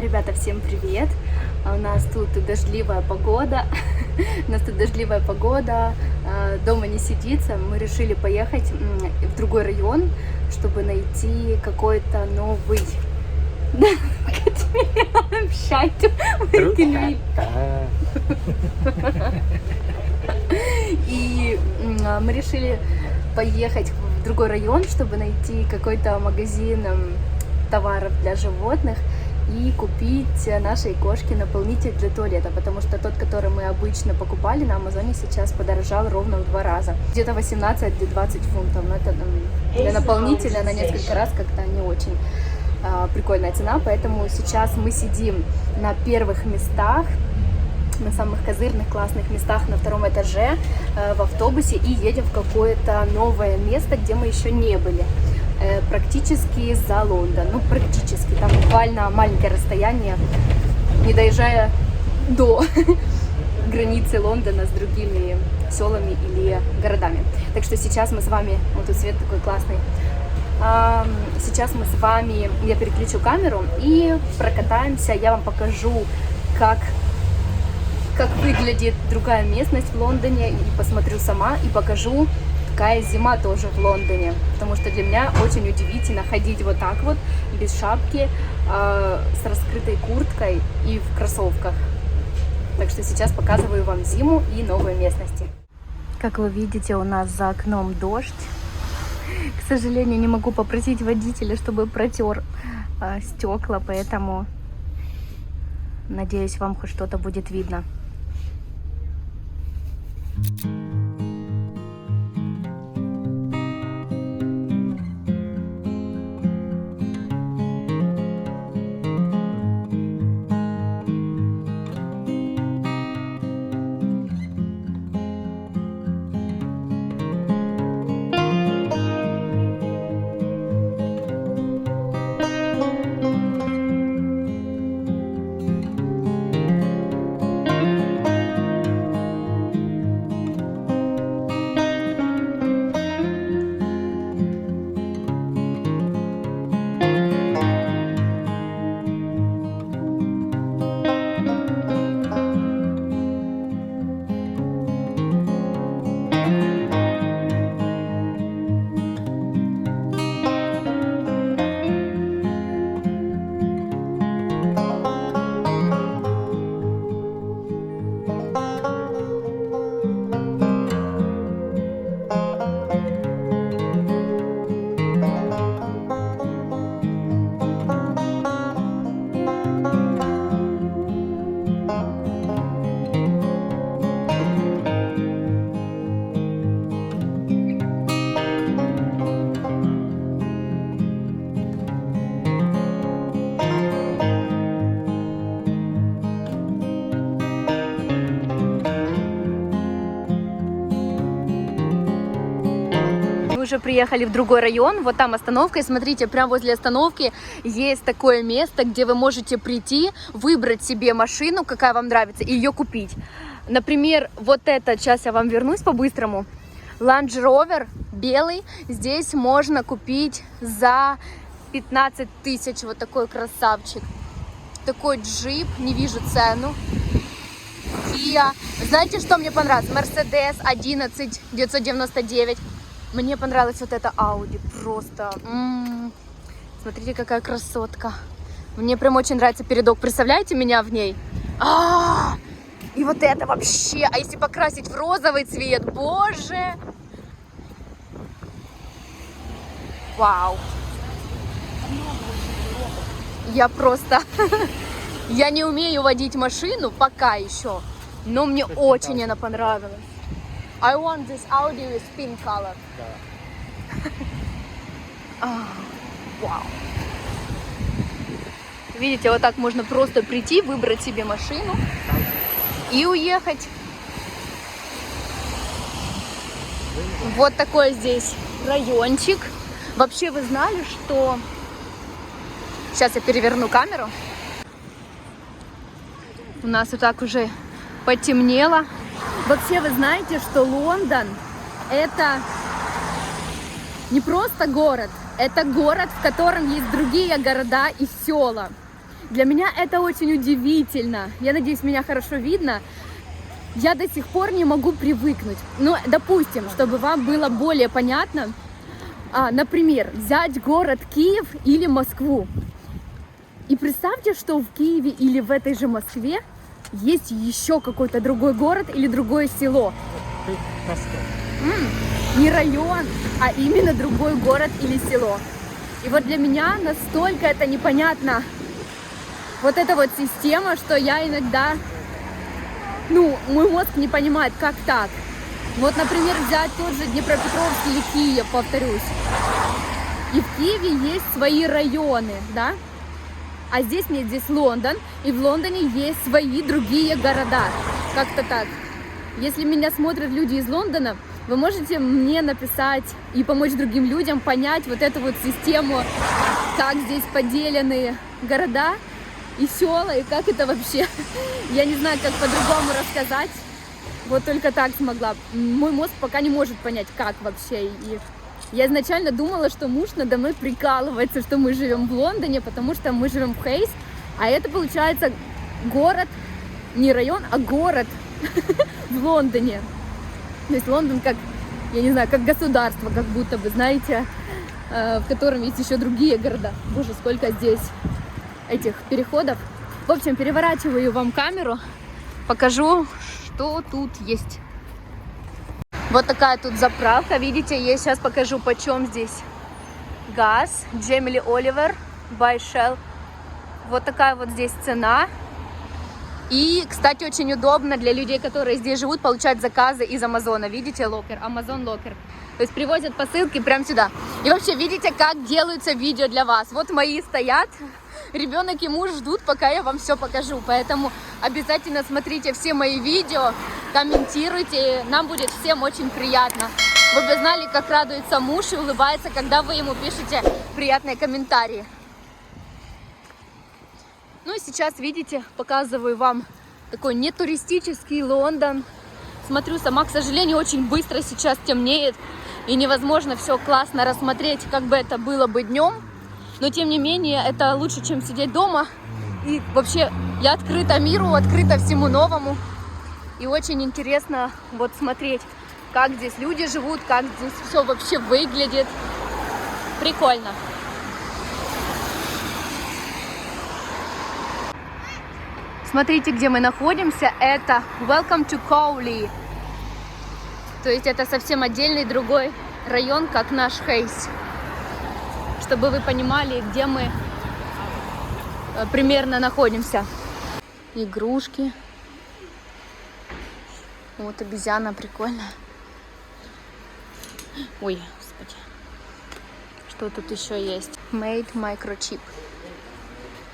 Ребята, всем привет! У нас тут дождливая погода. Дома не сидится. Мы решили поехать в другой район, чтобы найти какой-то новый... И мы решили поехать в другой район, чтобы найти какой-то магазин товаров для животных и купить нашей кошке наполнитель для туалета, потому что тот, который мы обычно покупали на Амазоне, сейчас подорожал ровно в 2 раза. Где-то 18-20 фунтов, но это для наполнителя на несколько раз как-то не очень прикольная цена, поэтому сейчас мы сидим на первых местах, на самых козырных, классных местах на 2-м этаже в автобусе и едем в какое-то новое место, где мы еще не были. Практически за Лондон, практически, там буквально маленькое расстояние, не доезжая до границы Лондона с другими селами или городами. Так что сейчас мы с вами, вот тут свет такой классный, сейчас мы с вами, я переключу камеру и прокатаемся, я вам покажу, как выглядит другая местность в Лондоне, и посмотрю сама, и покажу, какая зима тоже в Лондоне, потому что для меня очень удивительно ходить вот так вот, без шапки, с раскрытой курткой и в кроссовках. Так что сейчас показываю вам зиму и новые местности. Как вы видите, у нас за окном дождь. К сожалению, не могу попросить водителя, чтобы протер стекла, поэтому надеюсь, вам хоть что-то будет видно. Уже приехали в другой район, вот там остановка, и смотрите, прямо возле остановки есть такое место, где вы можете прийти, выбрать себе машину, какая вам нравится, и ее купить. Например, вот это, сейчас я вам вернусь по-быстрому, Land Rover белый, здесь можно купить за 15 тысяч, вот такой красавчик, такой джип, не вижу цену. Kia, знаете, что мне понравилось? Mercedes 11999. Мне понравилась вот эта Audi, просто, смотрите, какая красотка. Мне прям очень нравится передок, представляете меня в ней? И вот это вообще, а если покрасить в розовый цвет, боже! Вау! Я просто, я не умею водить машину пока еще, но мне очень она понравилась. I want this Audi with pink color. Вау. Видите, вот так можно просто прийти, выбрать себе машину и уехать. Вот такой здесь райончик. Вообще, вы знали, что... Сейчас я переверну камеру. У нас вот так уже потемнело. Вообще, вы знаете, что Лондон – это не просто город, это город, в котором есть другие города и села. Для меня это очень удивительно. Я надеюсь, меня хорошо видно. Я до сих пор не могу привыкнуть. Ну, допустим, чтобы вам было более понятно, например, взять город Киев или Москву. И представьте, что в Киеве или в этой же Москве есть еще какой-то другой город или другое село. Не район, а именно другой город или село. И вот для меня настолько это непонятно. Вот эта вот система, что я иногда, мой мозг не понимает, как так. Вот, например, взять тот же Днепропетровск или Киев, повторюсь. И в Киеве есть свои районы, да? А здесь нет, здесь Лондон, и в Лондоне есть свои другие города. Как-то так. Если меня смотрят люди из Лондона, вы можете мне написать и помочь другим людям понять вот эту вот систему, как здесь поделены города и села, и как это вообще. Я не знаю, как по-другому рассказать. Вот только так смогла. Мой мозг пока не может понять, как вообще. И я изначально думала, что муж надо мной прикалывается, что мы живем в Лондоне, потому что мы живем в Хейс, а это получается город, не район, а город в Лондоне. То есть Лондон как, я не знаю, как государство, как будто бы, знаете, в котором есть еще другие города. Боже, сколько здесь этих переходов. В общем, переворачиваю вам камеру, покажу, что тут есть. Вот такая тут заправка, видите, я сейчас покажу, почем здесь газ. Джемили Оливер, by Shell. Вот такая вот здесь цена. И, кстати, очень удобно для людей, которые здесь живут, получать заказы из Амазона. Видите, локер, Amazon локер. То есть привозят посылки прямо сюда. И вообще, видите, как делаются видео для вас. Вот мои стоят, ребенок и муж ждут, пока я вам все покажу. Поэтому обязательно смотрите все мои видео, комментируйте. Нам будет всем очень приятно. Вы бы знали, как радуется муж и улыбается, когда вы ему пишете приятные комментарии. Ну и сейчас, видите, показываю вам такой нетуристический Лондон. Смотрю сама, к сожалению, очень быстро сейчас темнеет. И невозможно все классно рассмотреть, как бы это было бы днем. Но тем не менее, это лучше, чем сидеть дома. И вообще, я открыта миру, открыта всему новому. И очень интересно вот смотреть, как здесь люди живут, как здесь все вообще выглядит. Прикольно. Смотрите, где мы находимся. Это Welcome to Cowley. То есть это совсем отдельный другой район, как наш Хейс. Чтобы вы понимали, где мы примерно находимся. Игрушки. Вот обезьяна прикольная. Ой, господи. Что тут еще есть? Made microchip.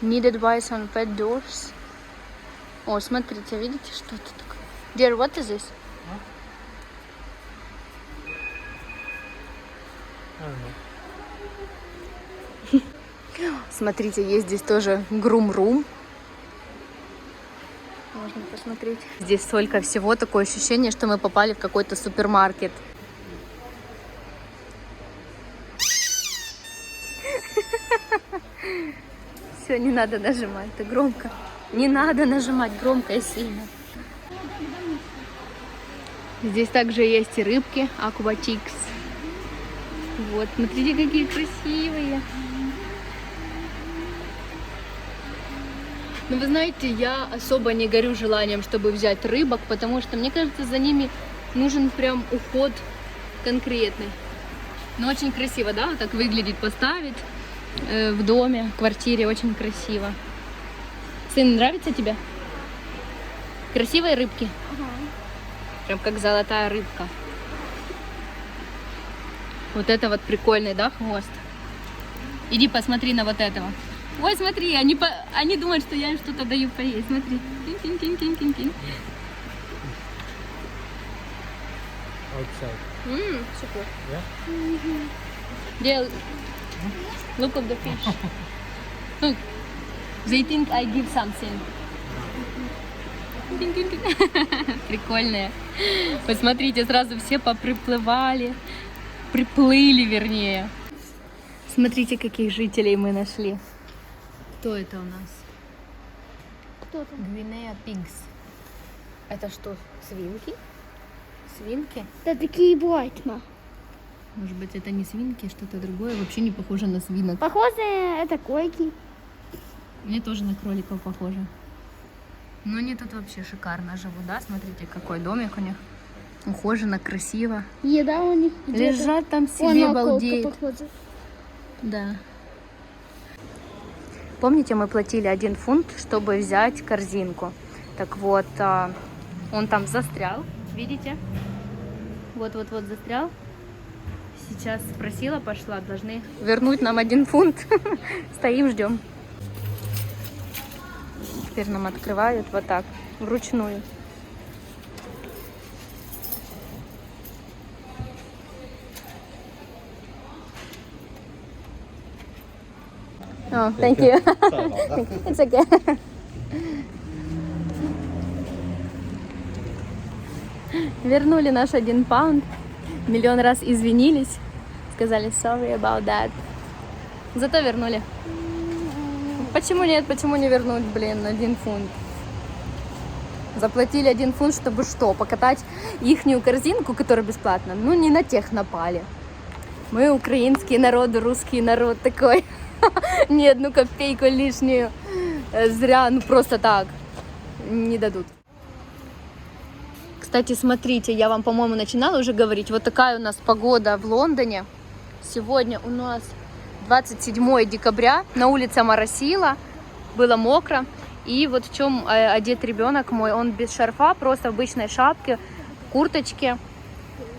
Need advice on pet doors. О, смотрите, видите, что это такое? Dear, what is this? Смотрите, есть здесь тоже грум-рум. Можно посмотреть. Здесь столько всего, такое ощущение, что мы попали в какой-то супермаркет. Все, не надо нажимать, это громко. Не надо нажимать громко и сильно. Здесь также есть и рыбки, акватикс. Вот, смотрите, какие красивые. Но вы знаете, я особо не горю желанием, чтобы взять рыбок, потому что, мне кажется, за ними нужен прям уход конкретный. Но очень красиво, да, вот так выглядит, поставить в доме, в квартире, очень красиво. Сын, нравится тебе? Красивые рыбки? Ага. Прям как золотая рыбка. Вот это вот прикольный, да, хвост? Иди посмотри на вот этого. Ой, смотри, они думают, что я им что-то даю поесть. Смотри. Кинь. Outside. Super. Yeah? Yeah. Look at the fish. Look. They think I give something. Прикольные. Посмотрите, сразу все поприплывали. Приплыли, вернее. Смотрите, каких жителей мы нашли. Кто это у нас? Что там? Гвинея Пигс. Это что, свинки? Свинки? Да такие бывают, ма. Может быть, это не свинки, что-то другое. Вообще не похоже на свинок. Похоже, это койки. Мне тоже на кроликов похоже. Но они тут вообще шикарно живут, да? Смотрите, какой домик у них. Ухоженно, красиво. Еда у них где-то. Лежат там Вон себе, околко, балдеют. похоже. Да. Помните, мы платили 1 фунт, чтобы взять корзинку. Так вот, он там застрял, видите? Вот-вот-вот застрял. Сейчас спросила, пошла, должны вернуть нам 1 фунт. Стоим, ждем. Теперь нам открывают вот так, вручную. Oh, thank you. It's okay. Вернули наш 1 паунд. Миллион раз извинились. Сказали sorry about that. Зато вернули. Почему нет? Почему не вернуть, блин, 1 фунт? Заплатили 1 фунт, чтобы что? Покатать ихнюю корзинку, которая бесплатна? Ну, не на тех напали. Мы украинский народ, русский народ такой. Ни 1 копейку лишнюю зря, ну просто так не дадут. Кстати, смотрите, я вам, по-моему, начинала уже говорить, вот такая у нас погода в Лондоне. Сегодня у нас 27 декабря, на улице моросило, было мокро. И вот в чем одет ребенок мой, он без шарфа, просто в обычной шапке, курточке,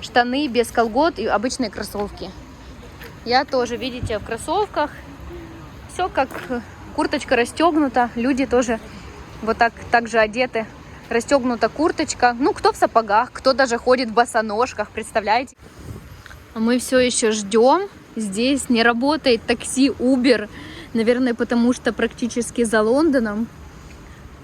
штаны без колгот и обычные кроссовки. Я тоже, видите, в кроссовках. Все как курточка расстегнута, люди тоже вот так же одеты. Расстегнута курточка, ну кто в сапогах, кто даже ходит в босоножках, представляете? А мы все еще ждем, здесь не работает такси Uber, наверное, потому что практически за Лондоном.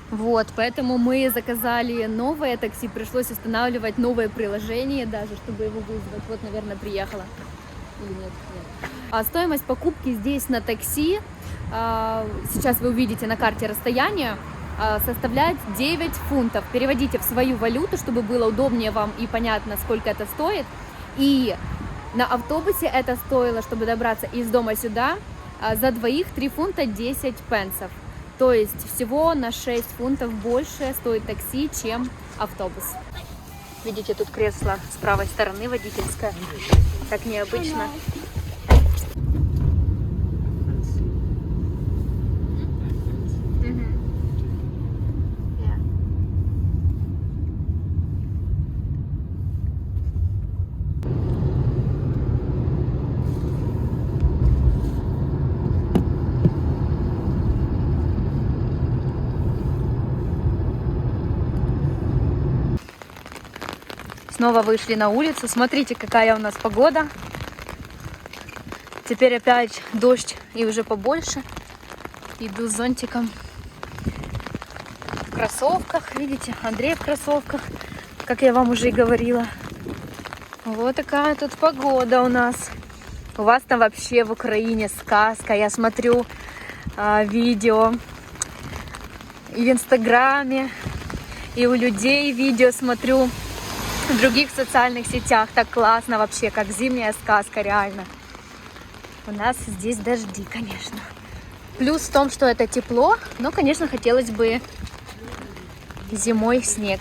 Вот, поэтому мы заказали новое такси, пришлось устанавливать новое приложение даже, чтобы его вызвать. Вот, наверное, приехала. Или нет? Нет. А стоимость покупки здесь на такси, сейчас вы увидите на карте расстояние, составляет 9 фунтов. Переводите в свою валюту, чтобы было удобнее вам и понятно, сколько это стоит. И на автобусе это стоило, чтобы добраться из дома сюда, за двоих 3 фунта 10 пенсов. То есть всего на 6 фунтов больше стоит такси, чем автобус. Видите, тут кресло с правой стороны водительское. Так необычно. Снова вышли на улицу. Смотрите, какая у нас погода. Теперь опять дождь и уже побольше. Иду с зонтиком. В кроссовках. Видите, Андрей в кроссовках, как я вам уже и говорила. Вот такая тут погода у нас. У вас там вообще в Украине сказка. Я смотрю видео и в Инстаграме, и у людей видео смотрю. В других социальных сетях. Так классно вообще, как зимняя сказка, реально. У нас здесь дожди, конечно. Плюс в том, что это тепло, но, конечно, хотелось бы зимой снег.